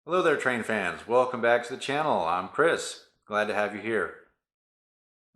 Hello there, train fans. Welcome back to the channel. I'm Chris. Glad to have you here.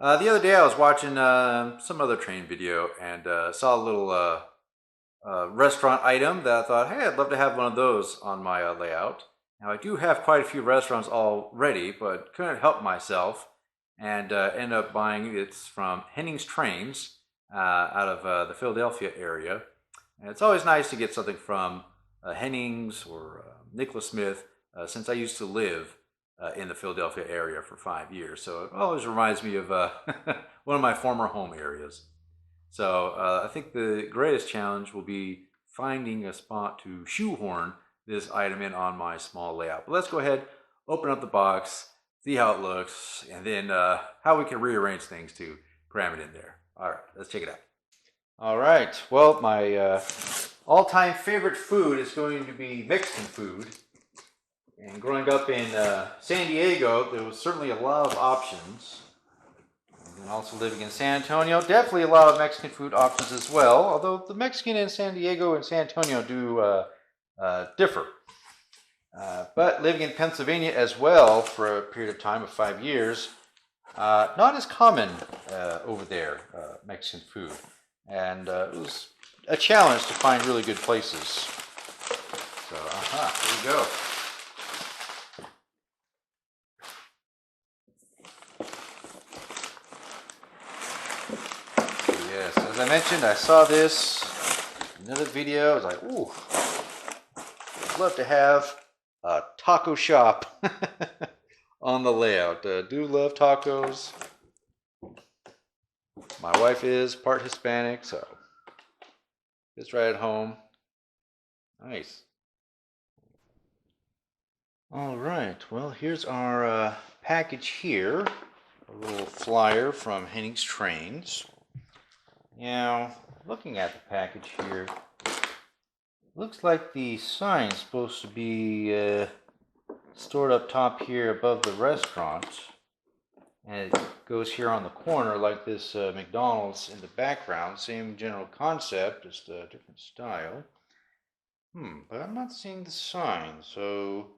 The other day I was watching some other train video and saw a little restaurant item that I thought, hey, I'd love to have one of those on my layout. Now, I do have quite a few restaurants already, but couldn't help myself and end up buying it. It's from Henning's Trains out of the Philadelphia area. And it's always nice to get something from Henning's or Nicholas Smith since I used to live in the Philadelphia area for 5 years. So it always reminds me of one of my former home areas. So I think the greatest challenge will be finding a spot to shoehorn this item in on my small layout. But let's go ahead, open up the box, see how it looks, and then how we can rearrange things to cram it in there. All right, let's check it out. All right, well, my all-time favorite food is going to be Mexican food. And growing up in San Diego, there was certainly a lot of options. And also living in San Antonio, definitely a lot of Mexican food options as well. Although the Mexican in San Diego and San Antonio do differ. But living in Pennsylvania as well for a period of time of 5 years, not as common over there, Mexican food. And it was a challenge to find really good places. So, here we go. Yes, as I mentioned, I saw this in another video. I was like, ooh, I'd love to have a taco shop on the layout. Do love tacos. My wife is part Hispanic, so it's right at home. Nice. All right, well, here's our package here. A little flyer from Henning's Trains. Now, looking at the package here, looks like the sign's supposed to be stored up top here above the restaurant. And it goes here on the corner like this McDonald's in the background. Same general concept, just a different style. But I'm not seeing the sign, so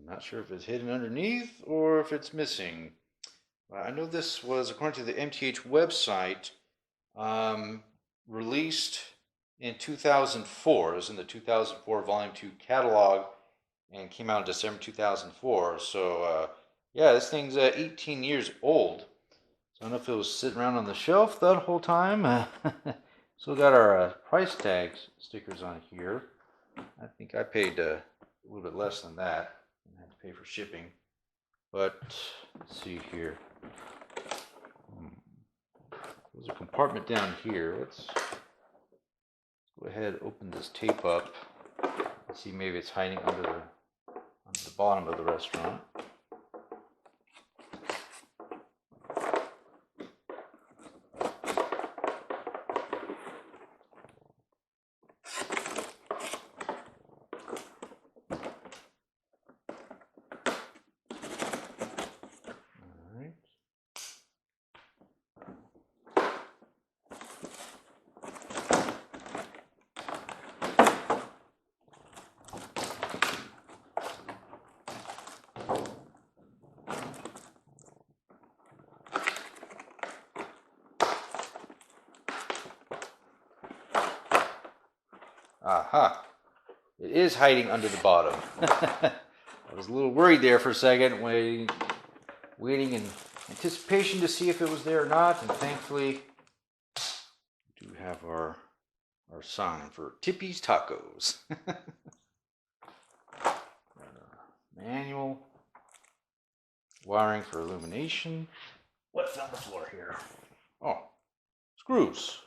not sure if it's hidden underneath or if it's missing. I know this was, according to the MTH website, released in 2004. It was in the 2004 Volume 2 catalog and came out in December 2004. So, yeah, this thing's 18 years old. So I don't know if it was sitting around on the shelf that whole time. Still got our price tag stickers on here. I think I paid a little bit less than that. I had to pay for shipping. But let's see here. There's a compartment down here. Let's go ahead and open this tape up. Let's see, maybe it's hiding under the bottom of the restaurant. Aha! It is hiding under the bottom. I was a little worried there for a second, waiting in anticipation to see if it was there or not, and thankfully we do have our sign for Tippy's Tacos. Manual wiring for illumination. What's on the floor here? Oh, screws.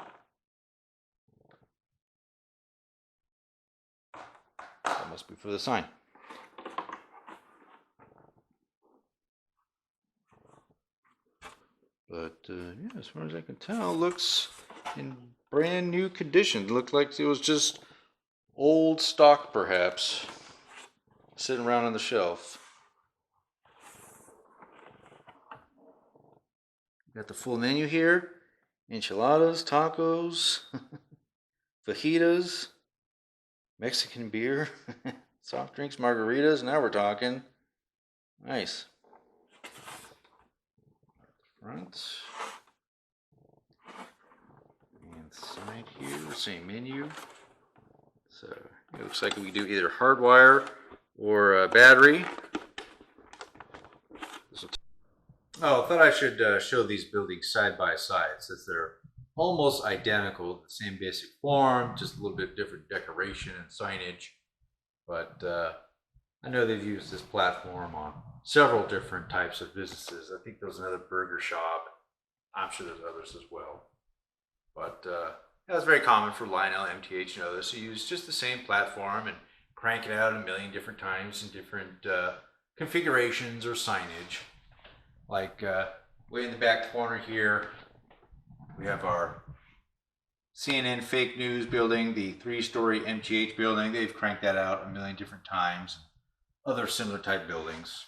That must be for the sign. But yeah, as far as I can tell, looks in brand new condition. Looked like it was just old stock, perhaps, sitting around on the shelf. Got the full menu here: enchiladas, tacos, fajitas, Mexican beer, soft drinks, margaritas. Now we're talking. Nice. Front. And side here, same menu. So it looks like we do either hardwire or battery. Oh, I thought I should show these buildings side by side, since they're almost identical, the same basic form, just a little bit different decoration and signage. But I know they've used this platform on several different types of businesses. I think there's another burger shop. I'm sure there's others as well. But that's very common for Lionel, MTH, and others to use just the same platform and crank it out a million different times in different configurations or signage. Like way in the back corner here, we have our CNN fake news building, the 3-story MTH building. They've cranked that out a million different times. Other similar type buildings.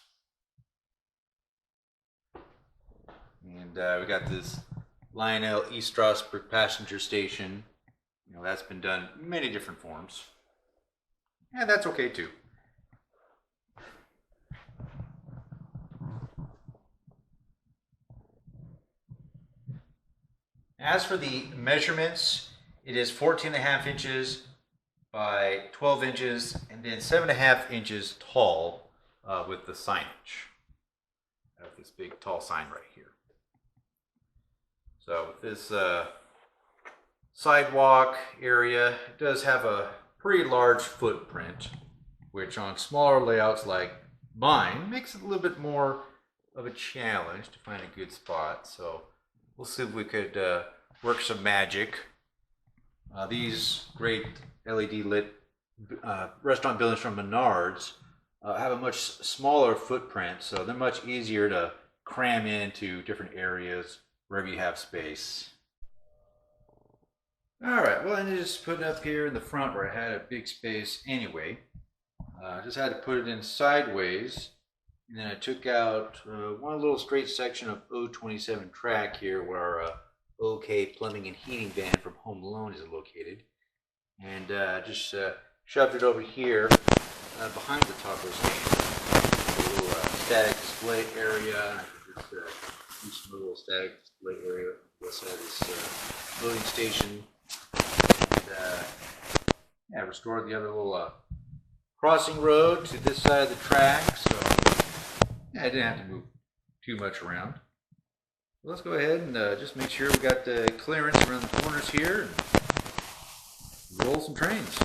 And we got this Lionel East Strasburg passenger station. You know, that's been done in many different forms. And that's okay too. As for the measurements, it is 14.5 inches by 12 inches and then 7.5 inches tall with the signage. I have this big tall sign right here. So with this sidewalk area, it does have a pretty large footprint, which on smaller layouts like mine makes it a little bit more of a challenge to find a good spot. So we'll see if we could work some magic. These great LED lit restaurant buildings from Menards have a much smaller footprint, so they're much easier to cram into different areas wherever you have space. Alright, well, I just put it up here in the front where I had a big space anyway. I just had to put it in sideways. And then I took out one little straight section of 027 track here where our OK Plumbing and Heating van from Home Alone is located. And just shoved it over here behind the taco stand. A little static display area. Just a little static display area outside this loading station. And yeah, restored the other little crossing road to this side of the track. So yeah, I didn't have to move too much around. Let's go ahead and just make sure we got the clearance around the corners here and roll some trains.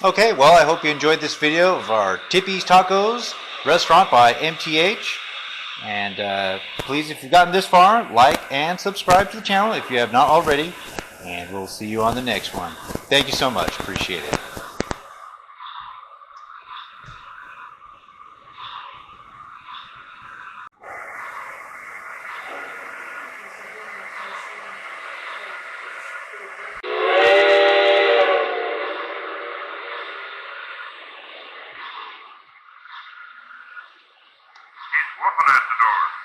Okay, well, I hope you enjoyed this video of our Tippy's Tacos restaurant by MTH. And please, if you've gotten this far, like and subscribe to the channel if you have not already. And we'll see you on the next one. Thank you so much. Appreciate it. He's whooping at the door.